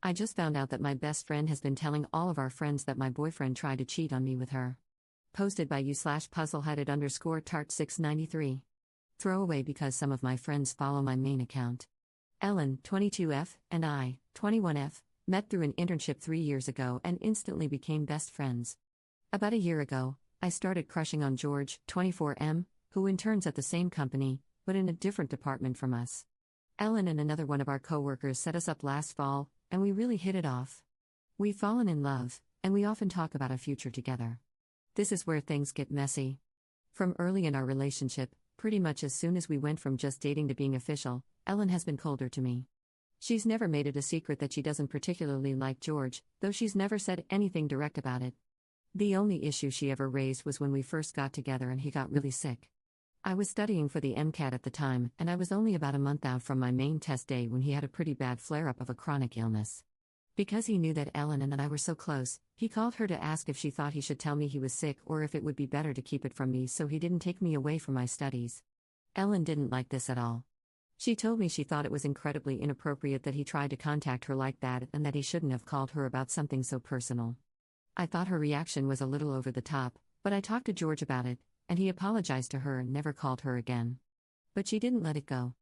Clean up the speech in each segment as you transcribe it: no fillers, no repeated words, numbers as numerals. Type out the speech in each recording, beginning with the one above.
I just found out that my best friend has been telling all of our friends that my boyfriend tried to cheat on me with her. Posted by u/puzzleheaded_tart693. Throwaway because some of my friends follow my main account. Ellen, 22F, and I, 21F, met through an internship 3 years ago and instantly became best friends. About a year ago, I started crushing on George, 24M, who interns at the same company, but in a different department from us. Ellen and another one of our coworkers set us up last fall, and we really hit it off. We've fallen in love, and we often talk about our future together. This is where things get messy. From early in our relationship, pretty much as soon as we went from just dating to being official, Ellen has been colder to me. She's never made it a secret that she doesn't particularly like George, though she's never said anything direct about it. The only issue she ever raised was when we first got together and he got really sick. I was studying for the MCAT at the time, and I was only about a month out from my main test day when he had a pretty bad flare-up of a chronic illness. Because he knew that Ellen and I were so close, he called her to ask if she thought he should tell me he was sick or if it would be better to keep it from me so he didn't take me away from my studies. Ellen didn't like this at all. She told me she thought it was incredibly inappropriate that he tried to contact her like that and that he shouldn't have called her about something so personal. I thought her reaction was a little over the top, but I talked to George about it, and he apologized to her and never called her again. But she didn't let it go.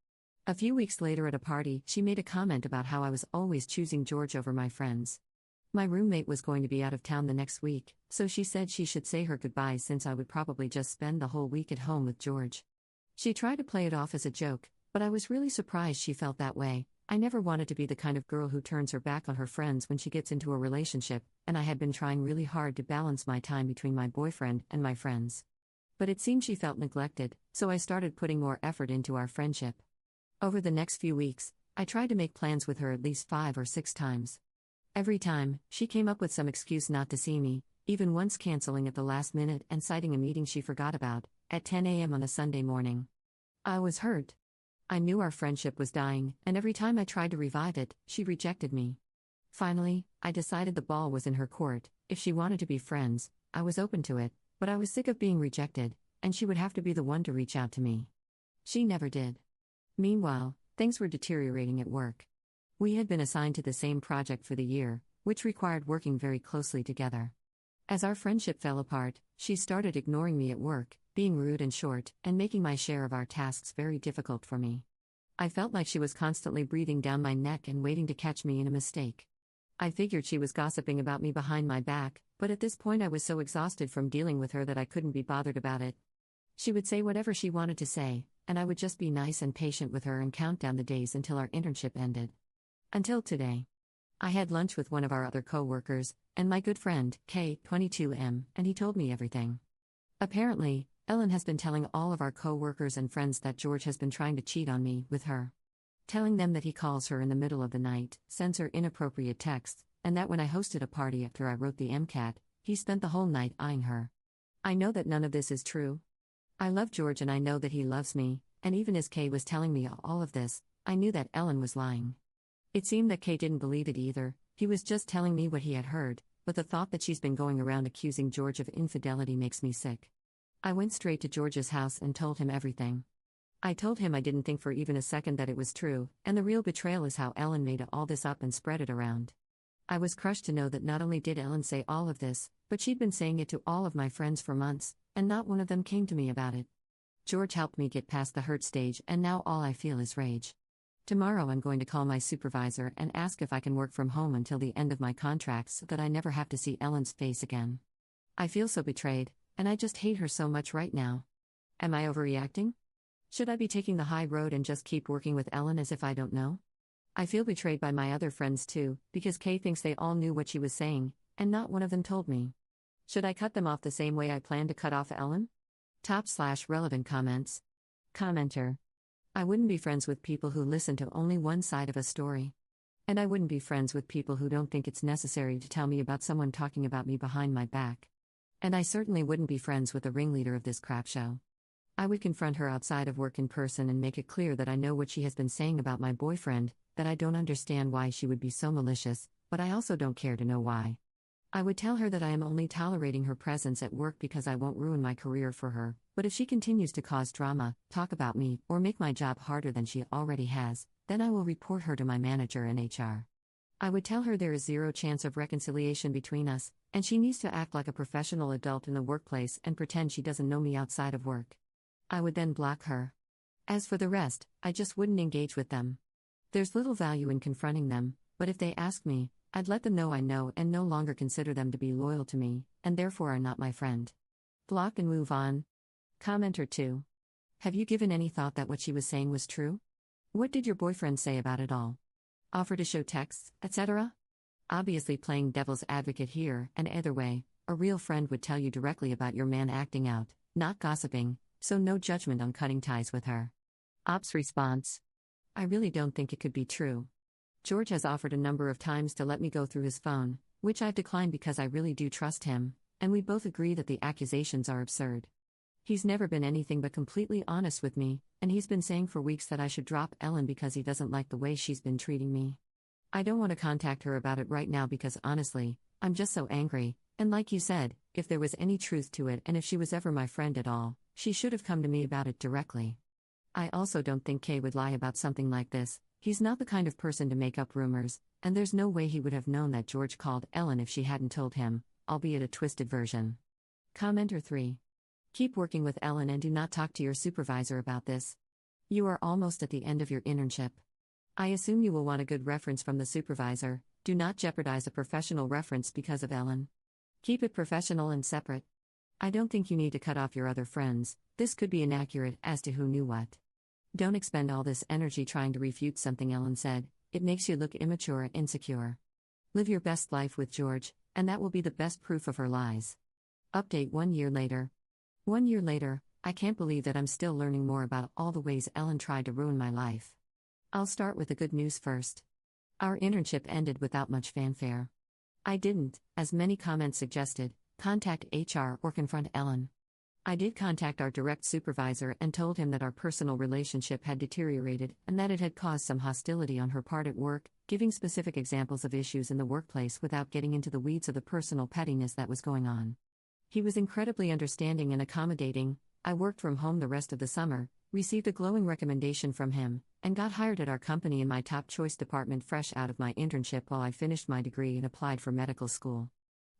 A few weeks later at a party, she made a comment about how I was always choosing George over my friends. My roommate was going to be out of town the next week, so she said she should say her goodbyes since I would probably just spend the whole week at home with George. She tried to play it off as a joke, but I was really surprised she felt that way. I never wanted to be the kind of girl who turns her back on her friends when she gets into a relationship, and I had been trying really hard to balance my time between my boyfriend and my friends. But it seemed she felt neglected, so I started putting more effort into our friendship. Over the next few weeks, I tried to make plans with her at least 5 or 6 times. Every time, she came up with some excuse not to see me, even once canceling at the last minute and citing a meeting she forgot about, at 10 a.m. on a Sunday morning. I was hurt. I knew our friendship was dying, and every time I tried to revive it, she rejected me. Finally, I decided the ball was in her court. If she wanted to be friends, I was open to it, but I was sick of being rejected, and she would have to be the one to reach out to me. She never did. Meanwhile, things were deteriorating at work. We had been assigned to the same project for the year, which required working very closely together. As our friendship fell apart, she started ignoring me at work, being rude and short, and making my share of our tasks very difficult for me. I felt like she was constantly breathing down my neck and waiting to catch me in a mistake. I figured she was gossiping about me behind my back, but at this point I was so exhausted from dealing with her that I couldn't be bothered about it. She would say whatever she wanted to say, and I would just be nice and patient with her and count down the days until our internship ended. Until today. I had lunch with one of our other co-workers, and my good friend, K, 22M, and he told me everything. Apparently, Ellen has been telling all of our co-workers and friends that George has been trying to cheat on me with her. Telling them that he calls her in the middle of the night, sends her inappropriate texts, and that when I hosted a party after I wrote the MCAT, he spent the whole night eyeing her. I know that none of this is true. I love George and I know that he loves me, and even as Kay was telling me all of this, I knew that Ellen was lying. It seemed that Kay didn't believe it either. He was just telling me what he had heard, but the thought that she's been going around accusing George of infidelity makes me sick. I went straight to George's house and told him everything. I told him I didn't think for even a second that it was true, and the real betrayal is how Ellen made all this up and spread it around. I was crushed to know that not only did Ellen say all of this, but she'd been saying it to all of my friends for months, and not one of them came to me about it. George helped me get past the hurt stage, and now all I feel is rage. Tomorrow I'm going to call my supervisor and ask if I can work from home until the end of my contract so that I never have to see Ellen's face again. I feel so betrayed, and I just hate her so much right now. Am I overreacting? Should I be taking the high road and just keep working with Ellen as if I don't know? I feel betrayed by my other friends too, because Kay thinks they all knew what she was saying, and not one of them told me. Should I cut them off the same way I plan to cut off Ellen? /relevant comments. Commenter. I wouldn't be friends with people who listen to only one side of a story. And I wouldn't be friends with people who don't think it's necessary to tell me about someone talking about me behind my back. And I certainly wouldn't be friends with the ringleader of this crap show. I would confront her outside of work in person and make it clear that I know what she has been saying about my boyfriend, that I don't understand why she would be so malicious, but I also don't care to know why. I would tell her that I am only tolerating her presence at work because I won't ruin my career for her, but if she continues to cause drama, talk about me, or make my job harder than she already has, then I will report her to my manager and HR. I would tell her there is zero chance of reconciliation between us, and she needs to act like a professional adult in the workplace and pretend she doesn't know me outside of work. I would then block her. As for the rest, I just wouldn't engage with them. There's little value in confronting them, but if they ask me, I'd let them know I know and no longer consider them to be loyal to me, and therefore are not my friend. Block and move on. Commenter 2. Have you given any thought that what she was saying was true? What did your boyfriend say about it all? Offer to show texts, etc.? Obviously playing devil's advocate here, and either way, a real friend would tell you directly about your man acting out, not gossiping, so no judgment on cutting ties with her. Op's response. I really don't think it could be true. George has offered a number of times to let me go through his phone, which I've declined because I really do trust him, and we both agree that the accusations are absurd. He's never been anything but completely honest with me, and he's been saying for weeks that I should drop Ellen because he doesn't like the way she's been treating me. I don't want to contact her about it right now because honestly, I'm just so angry, and like you said, if there was any truth to it and if she was ever my friend at all, she should have come to me about it directly. I also don't think Kay would lie about something like this. He's not the kind of person to make up rumors, and there's no way he would have known that George called Ellen if she hadn't told him, albeit a twisted version. Commenter 3. Keep working with Ellen and do not talk to your supervisor about this. You are almost at the end of your internship. I assume you will want a good reference from the supervisor. Do not jeopardize a professional reference because of Ellen. Keep it professional and separate. I don't think you need to cut off your other friends. This could be inaccurate as to who knew what. Don't expend all this energy trying to refute something Ellen said. It makes you look immature and insecure. Live your best life with George, and that will be the best proof of her lies. Update 1 year later. 1 year later, I can't believe that I'm still learning more about all the ways Ellen tried to ruin my life. I'll start with the good news first. Our internship ended without much fanfare. I didn't, as many comments suggested, contact HR or confront Ellen. I did contact our direct supervisor and told him that our personal relationship had deteriorated and that it had caused some hostility on her part at work, giving specific examples of issues in the workplace without getting into the weeds of the personal pettiness that was going on. He was incredibly understanding and accommodating. I worked from home the rest of the summer, received a glowing recommendation from him, and got hired at our company in my top choice department fresh out of my internship while I finished my degree and applied for medical school.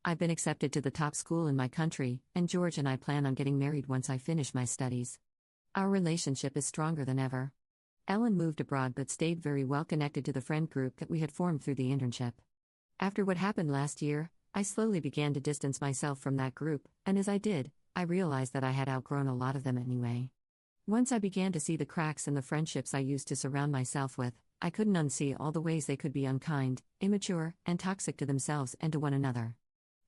I've been accepted to the top school in my country, and George and I plan on getting married once I finish my studies. Our relationship is stronger than ever. Ellen moved abroad but stayed very well connected to the friend group that we had formed through the internship. After what happened last year, I slowly began to distance myself from that group, and as I did, I realized that I had outgrown a lot of them anyway. Once I began to see the cracks in the friendships I used to surround myself with, I couldn't unsee all the ways they could be unkind, immature, and toxic to themselves and to one another.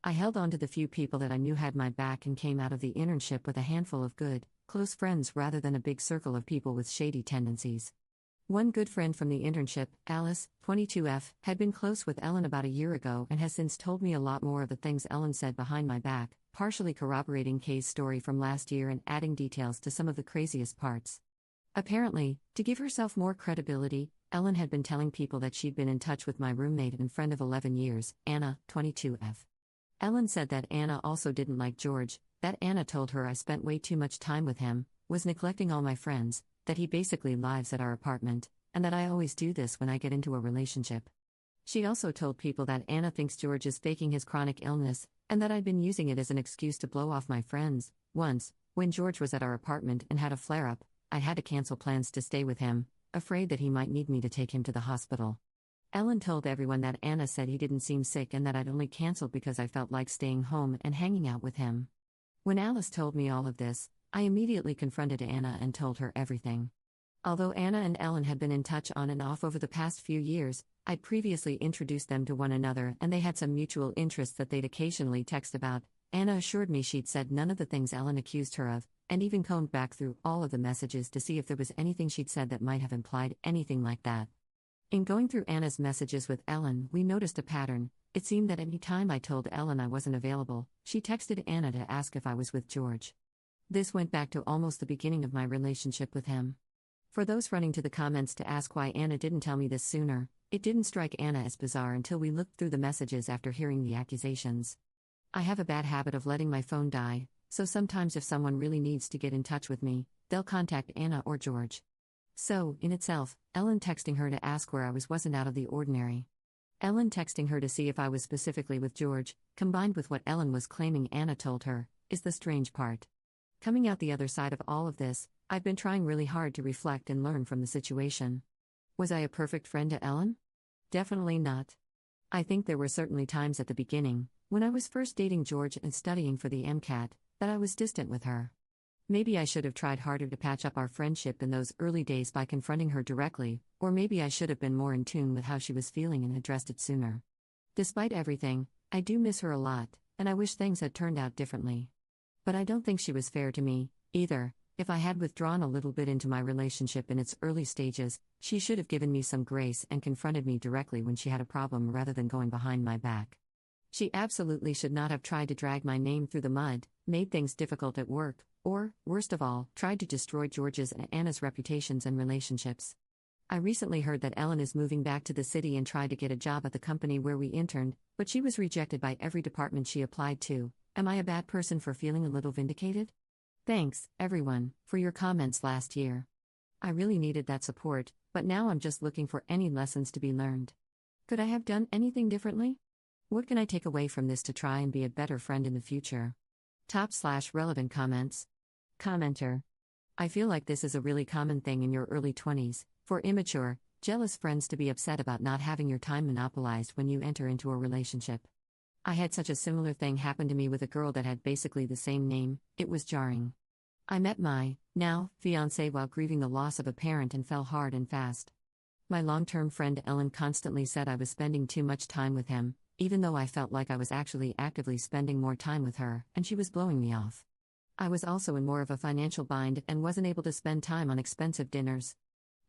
I held on to the few people that I knew had my back and came out of the internship with a handful of good, close friends rather than a big circle of people with shady tendencies. One good friend from the internship, Alice, 22F, had been close with Ellen about a year ago and has since told me a lot more of the things Ellen said behind my back, partially corroborating Kay's story from last year and adding details to some of the craziest parts. Apparently, to give herself more credibility, Ellen had been telling people that she'd been in touch with my roommate and friend of 11 years, Anna, 22F. Ellen said that Anna also didn't like George, that Anna told her I spent way too much time with him, was neglecting all my friends, that he basically lives at our apartment, and that I always do this when I get into a relationship. She also told people that Anna thinks George is faking his chronic illness, and that I'd been using it as an excuse to blow off my friends. Once, when George was at our apartment and had a flare-up, I had to cancel plans to stay with him, afraid that he might need me to take him to the hospital. Ellen told everyone that Anna said he didn't seem sick and that I'd only canceled because I felt like staying home and hanging out with him. When Alice told me all of this, I immediately confronted Anna and told her everything. Although Anna and Ellen had been in touch on and off over the past few years, I'd previously introduced them to one another and they had some mutual interests that they'd occasionally text about. Anna assured me she'd said none of the things Ellen accused her of, and even combed back through all of the messages to see if there was anything she'd said that might have implied anything like that. In going through Anna's messages with Ellen, we noticed a pattern. It seemed that any time I told Ellen I wasn't available, she texted Anna to ask if I was with George. This went back to almost the beginning of my relationship with him. For those running to the comments to ask why Anna didn't tell me this sooner, it didn't strike Anna as bizarre until we looked through the messages after hearing the accusations. I have a bad habit of letting my phone die, so sometimes if someone really needs to get in touch with me, they'll contact Anna or George. So, in itself, Ellen texting her to ask where I was wasn't out of the ordinary. Ellen texting her to see if I was specifically with George, combined with what Ellen was claiming Anna told her, is the strange part. Coming out the other side of all of this, I've been trying really hard to reflect and learn from the situation. Was I a perfect friend to Ellen? Definitely not. I think there were certainly times at the beginning, when I was first dating George and studying for the MCAT, that I was distant with her. Maybe I should have tried harder to patch up our friendship in those early days by confronting her directly, or maybe I should have been more in tune with how she was feeling and addressed it sooner. Despite everything, I do miss her a lot, and I wish things had turned out differently. But I don't think she was fair to me, either. If I had withdrawn a little bit into my relationship in its early stages, she should have given me some grace and confronted me directly when she had a problem rather than going behind my back. She absolutely should not have tried to drag my name through the mud, made things difficult at work, or, worst of all, tried to destroy George's and Anna's reputations and relationships. I recently heard that Ellen is moving back to the city and tried to get a job at the company where we interned, but she was rejected by every department she applied to. Am I a bad person for feeling a little vindicated? Thanks, everyone, for your comments last year. I really needed that support, but now I'm just looking for any lessons to be learned. Could I have done anything differently? What can I take away from this to try and be a better friend in the future? Top/relevant comments. Commenter. I feel like this is a really common thing in your early 20s, for immature, jealous friends to be upset about not having your time monopolized when you enter into a relationship. I had such a similar thing happen to me with a girl that had basically the same name. It was jarring. I met my, now, fiancé while grieving the loss of a parent and fell hard and fast. My long-term friend Ellen constantly said I was spending too much time with him, even though I felt like I was actually actively spending more time with her, and she was blowing me off. I was also in more of a financial bind and wasn't able to spend time on expensive dinners.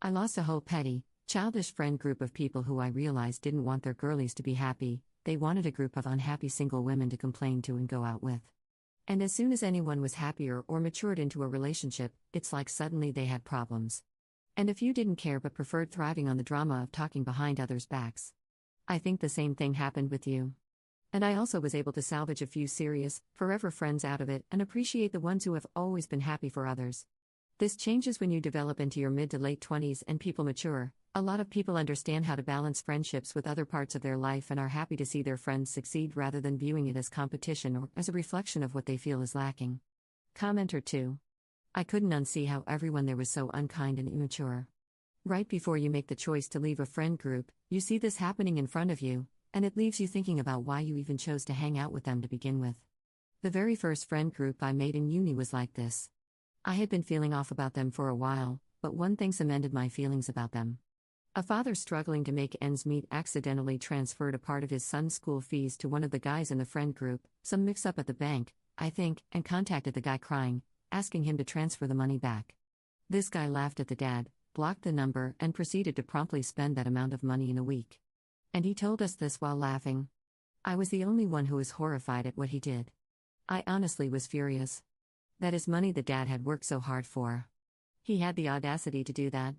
I lost a whole petty, childish friend group of people who I realized didn't want their girlies to be happy. They wanted a group of unhappy single women to complain to and go out with. And as soon as anyone was happier or matured into a relationship, it's like suddenly they had problems. And a few didn't care but preferred thriving on the drama of talking behind others' backs. I think the same thing happened with you. And I also was able to salvage a few serious, forever friends out of it and appreciate the ones who have always been happy for others. This changes when you develop into your mid to late 20s and people mature. A lot of people understand how to balance friendships with other parts of their life and are happy to see their friends succeed rather than viewing it as competition or as a reflection of what they feel is lacking. Commenter 2. I couldn't unsee how everyone there was so unkind and immature. Right before you make the choice to leave a friend group, you see this happening in front of you, and it leaves you thinking about why you even chose to hang out with them to begin with. The very first friend group I made in uni was like this. I had been feeling off about them for a while, but one thing cemented my feelings about them. A father struggling to make ends meet accidentally transferred a part of his son's school fees to one of the guys in the friend group, some mix-up at the bank, I think, and contacted the guy crying, asking him to transfer the money back. This guy laughed at the dad, blocked the number, and proceeded to promptly spend that amount of money in a week. And he told us this while laughing. I was the only one who was horrified at what he did. I honestly was furious. That is money the dad had worked so hard for. He had the audacity to do that.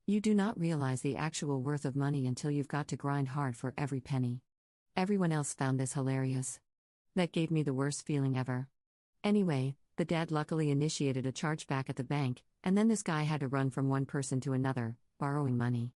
You do not realize the actual worth of money until you've got to grind hard for every penny. Everyone else found this hilarious. That gave me the worst feeling ever. Anyway, the dad luckily initiated a chargeback at the bank, and then this guy had to run from one person to another, borrowing money.